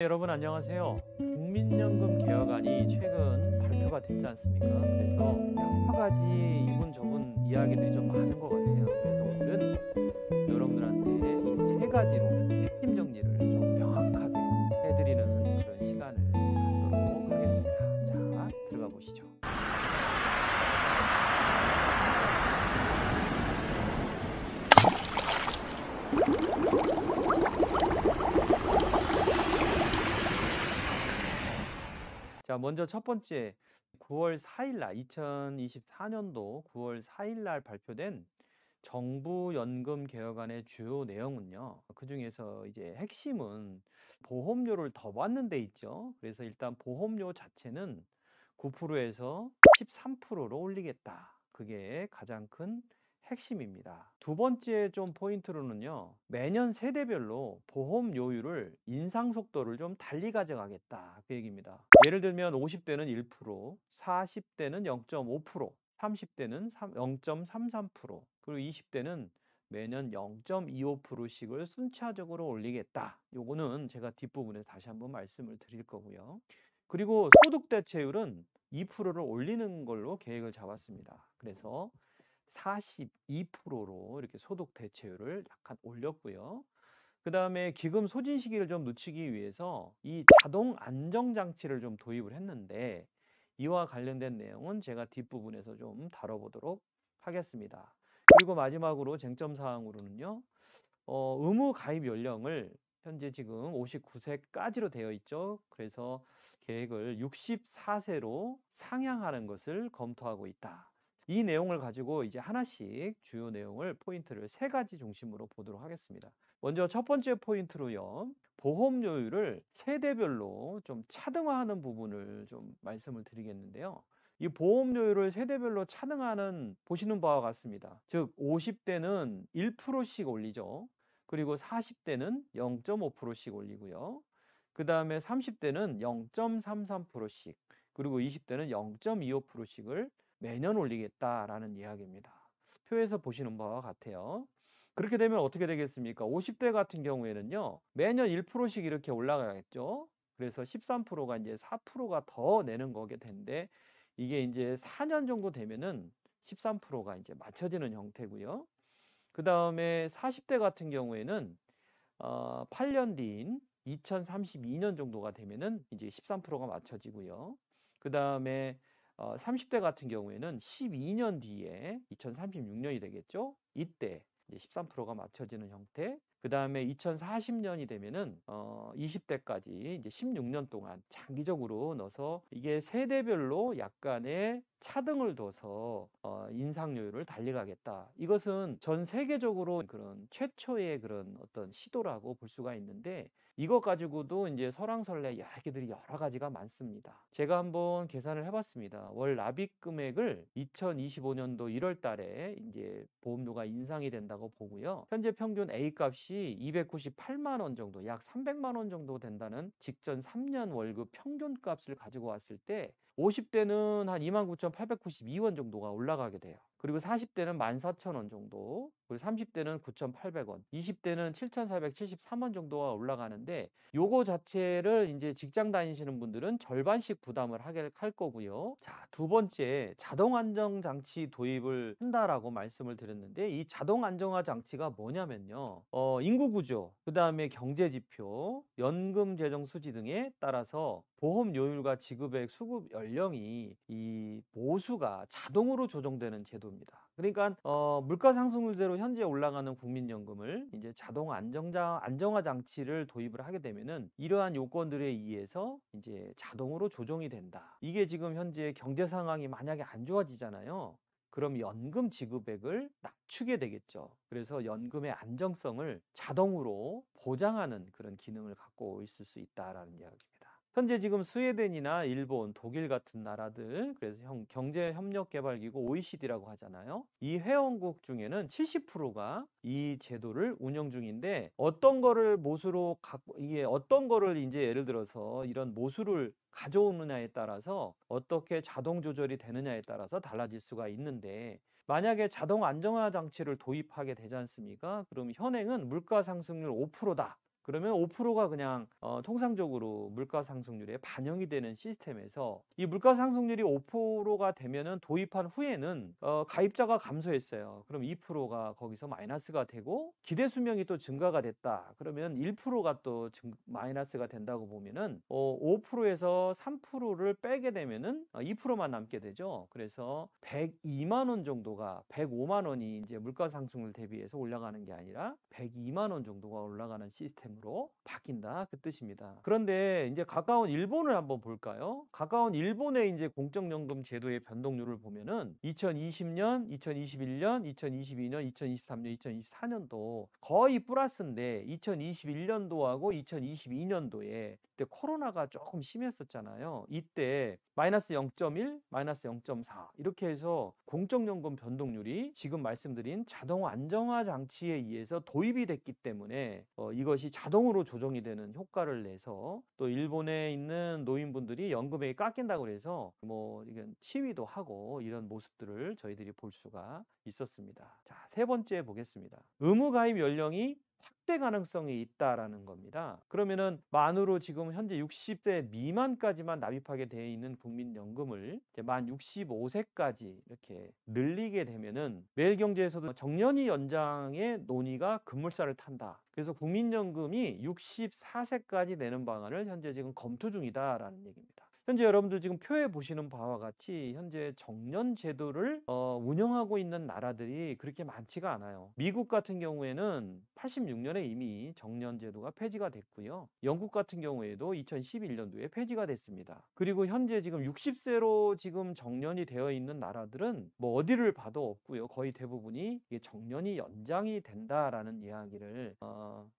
여러분 안녕하세요. 국민연금 개혁안이 최근 발표가 됐지 않습니까? 그래서 여러 가지 이분 저분 이야기들이 좀 많은 것 같아요. 그래서 오늘은 여러분들한테 이 세 가지로 핵심 정리를 좀 명확하게 해드리는 그런 시간을 갖도록 하겠습니다. 자, 들어가 보시죠. 자, 먼저 첫 번째 9월 4일 날 2024년도 9월 4일 날 발표된 정부 연금 개혁안의 주요 내용은요. 그중에서 이제 핵심은 보험료를 더 받는 데 있죠. 그래서 일단 보험료 자체는 9%에서 13%로 올리겠다. 그게 가장 큰 핵심입니다. 두 번째 좀 포인트로는요. 매년 세대별로 보험료율을 인상 속도를 좀 달리 가져가겠다. 그 얘기입니다. 예를 들면 50대는 1%, 40대는 0.5%, 30대는 0.33%, 그리고 20대는 매년 0.25%씩을 순차적으로 올리겠다. 요거는 제가 뒷부분에서 다시 한번 말씀을 드릴 거고요. 그리고 소득 대체율은 2%를 올리는 걸로 계획을 잡았습니다. 그래서 42%로 이렇게 소득 대체율을 약간 올렸고요. 그 다음에 기금 소진 시기를 좀 늦추기 위해서 이 자동 안정 장치를 좀 도입을 했는데, 이와 관련된 내용은 제가 뒷부분에서 좀 다뤄보도록 하겠습니다. 그리고 마지막으로 쟁점 사항으로는요, 의무 가입 연령을 현재 지금 59세까지로 되어 있죠. 그래서 계획을 64세로 상향하는 것을 검토하고 있다. 이 내용을 가지고 이제 하나씩 주요 내용을 포인트를 세 가지 중심으로 보도록 하겠습니다. 먼저 첫 번째 포인트로요. 보험료율을 세대별로 좀 차등화하는 부분을 좀 말씀을 드리겠는데요. 이 보험료율을 세대별로 차등하는 보시는 바와 같습니다. 즉 50대는 1%씩 올리죠. 그리고 40대는 0.5%씩 올리고요. 그 다음에 30대는 0.33%씩, 그리고 20대는 0.25%씩을 매년 올리겠다라는 이야기입니다. 표에서 보시는 바와 같아요. 그렇게 되면 어떻게 되겠습니까? 50대 같은 경우에는요, 매년 1%씩 이렇게 올라가겠죠. 그래서 13%가 이제 4%가 더 내는 거게 된데, 이게 이제 4년 정도 되면은 13%가 이제 맞춰지는 형태고요. 그 다음에 40대 같은 경우에는 8년 뒤인 2032년 정도가 되면은 이제 13%가 맞춰지고요. 그 다음에 30대 같은 경우에는 12년 뒤에 2036년이 되겠죠. 이때 이제 13%가 맞춰지는 형태. 그 다음에 2040년이 되면은 20대까지 이제 16년 동안 장기적으로 넣어서 이게 세대별로 약간의 차등을 둬서 인상률을 달리가겠다. 이것은 전 세계적으로 그런 최초의 그런 어떤 시도라고 볼 수가 있는데, 이것 가지고도 이제 설왕설래 이야기들이 여러 가지가 많습니다. 제가 한번 계산을 해봤습니다. 월 납입 금액을 2025년도 1월 달에 이제 보험료가 인상이 된다고 보고요. 현재 평균 A 값이 298만 원 정도, 약 300만 원 정도 된다는 직전 3년 월급 평균 값을 가지고 왔을 때 50대는 한 29,892원 정도가 올라가게 돼요. 그리고 40대는 14,000원 정도, 그리고 30대는 9,800원, 20대는 7,473원 정도가 올라가는데, 요거 자체를 이제 직장 다니시는 분들은 절반씩 부담을 하게 할 거고요. 자, 두 번째, 자동 안정 장치 도입을 한다라고 말씀을 드렸는데, 이 자동 안정화 장치가 뭐냐면요. 인구 구조, 그다음에 경제 지표, 연금 재정 수지 등에 따라서 보험료율과 지급액 수급 연령이 이 보수가 자동으로 조정되는 제도입니다. 그러니까 물가 상승률대로 현재 올라가는 국민연금을 이제 자동 안정화 장치를 도입을 하게 되면은 이러한 요건들에 의해서 이제 자동으로 조정이 된다. 이게 지금 현재 경제 상황이 만약에 안 좋아지잖아요. 그럼 연금 지급액을 낮추게 되겠죠. 그래서 연금의 안정성을 자동으로 보장하는 그런 기능을 갖고 있을 수 있다라는 이야기입니다. 현재 지금 스웨덴이나 일본, 독일 같은 나라들, 그래서 경제협력개발기구 OECD라고 하잖아요. 이 회원국 중에는 70%가 이 제도를 운영 중인데, 어떤 거를 모수로 갖고, 이게 어떤 거를 이제 예를 들어서 이런 모수를 가져오느냐에 따라서 어떻게 자동 조절이 되느냐에 따라서 달라질 수가 있는데, 만약에 자동 안정화 장치를 도입하게 되지 않습니까? 그럼 현행은 물가 상승률 5%다. 그러면 5%가 그냥 통상적으로 물가 상승률에 반영이 되는 시스템에서 이 물가 상승률이 5%가 되면은 도입한 후에는 가입자가 감소했어요. 그럼 2%가 거기서 마이너스가 되고 기대 수명이 또 증가가 됐다. 그러면 1%가 또 마이너스가 된다고 보면은 5%에서 3%를 빼게 되면은 2%만 남게 되죠. 그래서 102만 원 정도가 105만 원이 이제 물가 상승률 대비해서 올라가는 게 아니라 102만 원 정도가 올라가는 시스템으로 바뀐다. 그 뜻입니다. 그런데 이제 가까운 일본을 한번 볼까요? 가까운 일본의 이제 공적연금 제도의 변동률을 보면은 2020년, 2021년, 2022년, 2023년, 2024년도 거의 플러스인데 2021년도하고 2022년도에 그때 코로나가 조금 심했었잖아요. 이때 마이너스 0.1, 마이너스 0.4 이렇게 해서 공적연금 변동률이 지금 말씀드린 자동 안정화 장치에 의해서 도입이 됐기 때문에 이것이 자동으로 조정이 되는 효과를 내서 또 일본에 있는 노인분들이 연금액이 깎인다고 해서 뭐 이건 시위도 하고 이런 모습들을 저희들이 볼 수가 있었습니다. 자, 세 번째 보겠습니다. 의무 가입 연령이 확대 가능성이 있다라는 겁니다. 그러면은 만으로 지금 현재 60세 미만까지만 납입하게 되어 있는 국민연금을 이제 만 65세까지 이렇게 늘리게 되면은 매일경제에서도 정년이 연장의 논의가 급물살을 탄다. 그래서 국민연금이 64세까지 내는 방안을 현재 지금 검토 중이다라는 얘기입니다. 현재 여러분들 지금 표에 보시는 바와 같이 현재 정년 제도를 운영하고 있는 나라들이 그렇게 많지가 않아요. 미국 같은 경우에는 86년에 이미 정년 제도가 폐지가 됐고요. 영국 같은 경우에도 2011년도에 폐지가 됐습니다. 그리고 현재 지금 60세로 지금 정년이 되어 있는 나라들은 뭐 어디를 봐도 없고요. 거의 대부분이 이게 정년이 연장이 된다라는 이야기를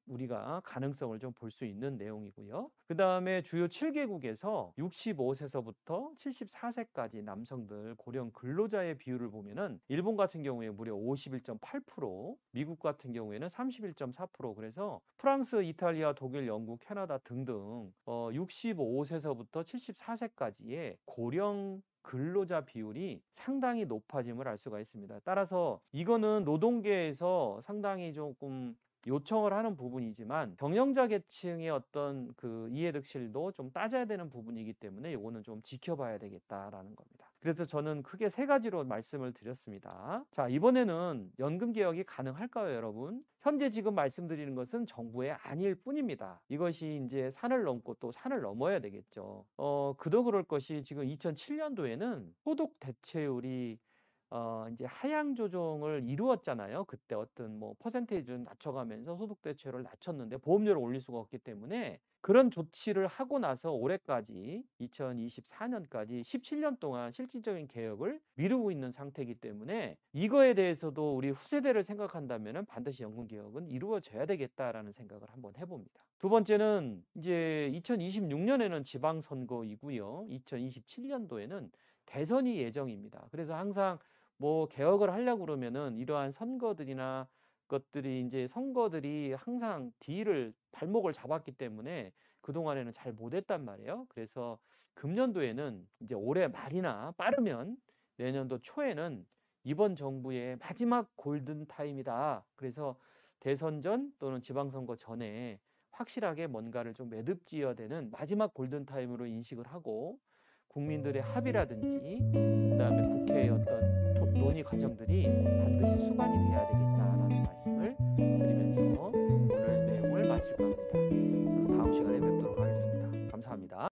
우리가 가능성을 좀 볼 수 있는 내용이고요. 그 다음에 주요 7개국에서 65세서부터 74세까지 남성들 고령 근로자의 비율을 보면은 일본 같은 경우에 무려 51.8%, 미국 같은 경우에는 31.4%. 그래서 프랑스, 이탈리아, 독일, 영국, 캐나다 등등 65세서부터 74세까지의 고령 근로자 비율이 상당히 높아짐을 알 수가 있습니다. 따라서 이거는 노동계에서 상당히 조금 요청을 하는 부분이지만 경영자 계층의 어떤 그 이해득실도 좀 따져야 되는 부분이기 때문에 이거는 좀 지켜봐야 되겠다라는 겁니다. 그래서 저는 크게 세 가지로 말씀을 드렸습니다. 자, 이번에는 연금 개혁이 가능할까요, 여러분? 현재 지금 말씀드리는 것은 정부의 아닐 뿐입니다. 이것이 이제 산을 넘고 또 산을 넘어야 되겠죠. 그도 그럴 것이 지금 2007년도에는 소득 대체율이 이제 하향 조정을 이루었잖아요. 그때 어떤 뭐 퍼센테이지를 낮춰가면서 소득 대체율을 낮췄는데 보험료를 올릴 수가 없기 때문에 그런 조치를 하고 나서 올해까지 2024년까지 17년 동안 실질적인 개혁을 미루고 있는 상태이기 때문에 이거에 대해서도 우리 후세대를 생각한다면 반드시 연금 개혁은 이루어져야 되겠다라는 생각을 한번 해봅니다. 두 번째는 이제 2026년에는 지방선거이고요. 2027년도에는 대선이 예정입니다. 그래서 항상 뭐 개혁을 하려고 그러면은 이러한 선거들이나 것들이 이제 선거들이 항상 뒤를 발목을 잡았기 때문에 그동안에는 잘 못했단 말이에요. 그래서 금년도에는 이제 올해 말이나 빠르면 내년도 초에는 이번 정부의 마지막 골든 타임이다. 그래서 대선 전 또는 지방선거 전에 확실하게 뭔가를 좀 매듭지어야 되는 마지막 골든 타임으로 인식을 하고 국민들의 합의라든지 그다음에 국회의 어떤 논의 과정들이 반드시 수반이 돼야 되겠다라는 말씀을 드리면서 오늘 내용을 마칠까 합니다. 다음 시간에 뵙도록 하겠습니다. 감사합니다.